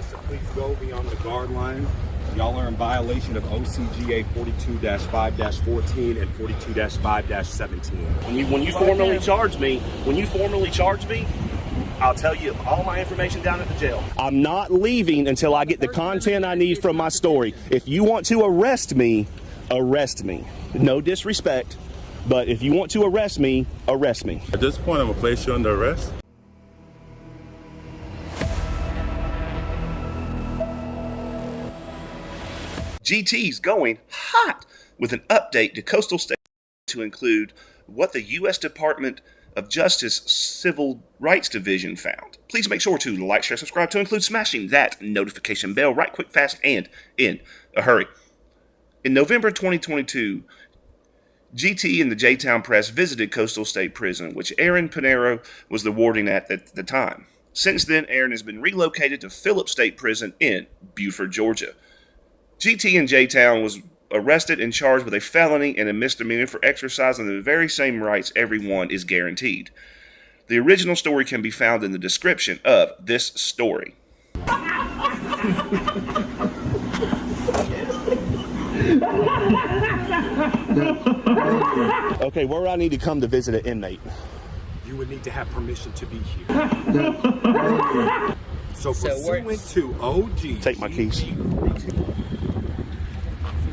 guys to please go beyond the guard line. Y'all are in violation of OCGA 42-5-14 and 42-5-17. When you formally charge me, I'll tell you all my information down at the jail. I'm not leaving until I get the content I need from my story. If you want to arrest me, arrest me. No disrespect, but if you want to arrest me, arrest me. At this point, I'm gonna place you under arrest. GT's going hot with an update to Coastal State to include what the U.S. Department of Justice Civil Rights Division found. Please make sure to like, share, subscribe to include smashing that notification bell right quick, fast, and in a hurry. In November 2022, GT and the J-Town Press visited Coastal State Prison, which Aaron Pineiro was the warden at the time. Since then, Aaron has been relocated to Phillips State Prison in Buford, Georgia. GT in J-Town was arrested and charged with a felony and a misdemeanor for exercising the very same rights everyone is guaranteed. The original story can be found in the description of this story. Okay, where would I need to come to visit an inmate? You would need to have permission to be here. So pursuant to OG. Take my keys.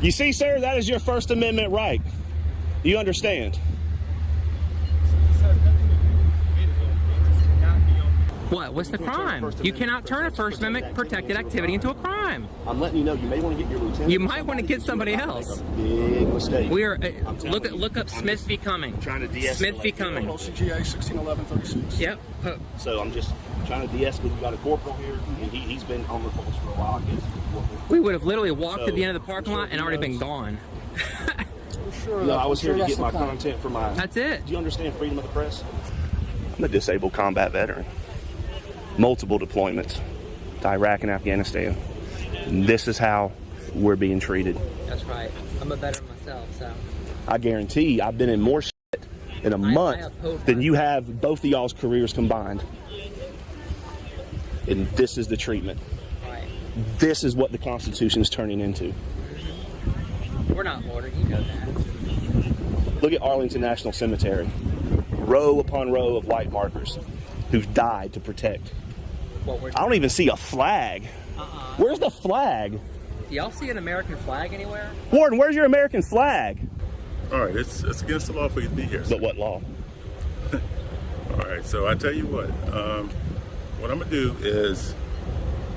You see, sir, that is your First Amendment right. You understand? What? What's the crime? You cannot turn a First Amendment protected activity into a crime. I'm letting you know you may want to get your lieutenant. You might want to get somebody else. Big mistake. We are look up Smith v. Cumming. Trying to de-escalate. Smith v. Cumming. OCGA 1611-36. Yep. So I'm just trying to de-escalate. We got a corporal here, and he's been on the force for a while. I guess. We would have literally walked to the end of the parking lot and already been gone. No, I was here to get my content for my... That's it. Do you understand freedom of the press? I'm a disabled combat veteran. Multiple deployments to Iraq and Afghanistan. And this is how we're being treated. That's right. I'm a veteran myself, so... I guarantee I've been in more shit in a month than you have both of y'all's careers combined. And this is the treatment. Right. This is what the Constitution is turning into. We're not ordered, you know that. Look at Arlington National Cemetery. Row upon row of white markers who've died to protect. I don't even see a flag. Where's the flag? Do y'all see an American flag anywhere? Warden, where's your American flag? All right, it's against the law for you to be here. But what law? All right, so I tell you what I'm gonna do is,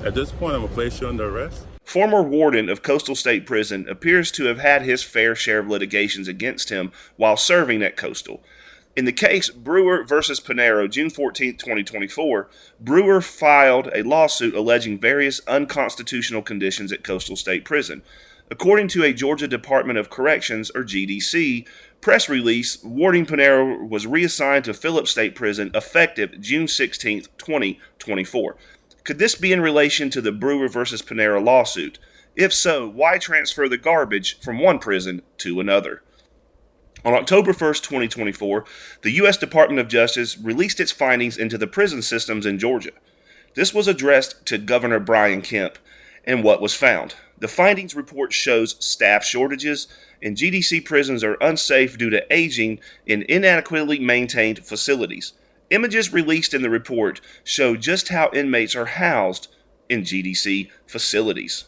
at this point, I'm gonna place you under arrest. Former warden of Coastal State Prison appears to have had his fair share of litigations against him while serving at Coastal. In the case Brewer versus Pineiro, June 14, 2024, Brewer filed a lawsuit alleging various unconstitutional conditions at Coastal State Prison. According to a Georgia Department of Corrections, or GDC, press release, Warden Pineiro was reassigned to Phillips State Prison effective June 16, 2024. Could this be in relation to the Brewer versus Pineiro lawsuit? If so, why transfer the garbage from one prison to another? On October 1st, 2024, the U.S. Department of Justice released its findings into the prison systems in Georgia. This was addressed to Governor Brian Kemp, and what was found. The findings report shows staff shortages, and GDC prisons are unsafe due to aging in inadequately maintained facilities. Images released in the report show just how inmates are housed in GDC facilities.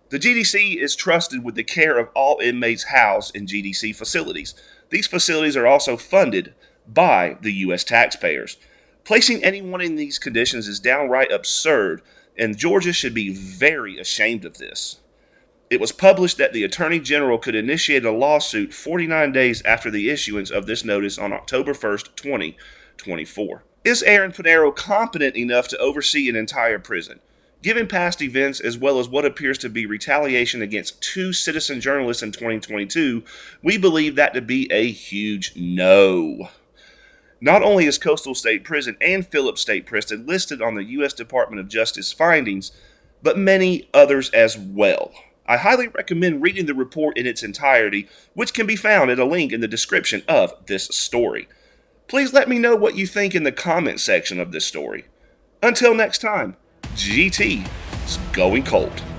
The GDC is trusted with the care of all inmates housed in GDC facilities. These facilities are also funded by the U.S. taxpayers. Placing anyone in these conditions is downright absurd, and Georgia should be very ashamed of this. It was published that the Attorney General could initiate a lawsuit 49 days after the issuance of this notice on October 1st, 2024. Is Aaron Pineiro competent enough to oversee an entire prison? Given past events as well as what appears to be retaliation against 2 citizen journalists in 2022, we believe that to be a huge no. Not only is Coastal State Prison and Phillips State Prison listed on the U.S. Department of Justice findings, but many others as well. I highly recommend reading the report in its entirety, which can be found at a link in the description of this story. Please let me know what you think in the comment section of this story. Until next time, GT, It's going cold.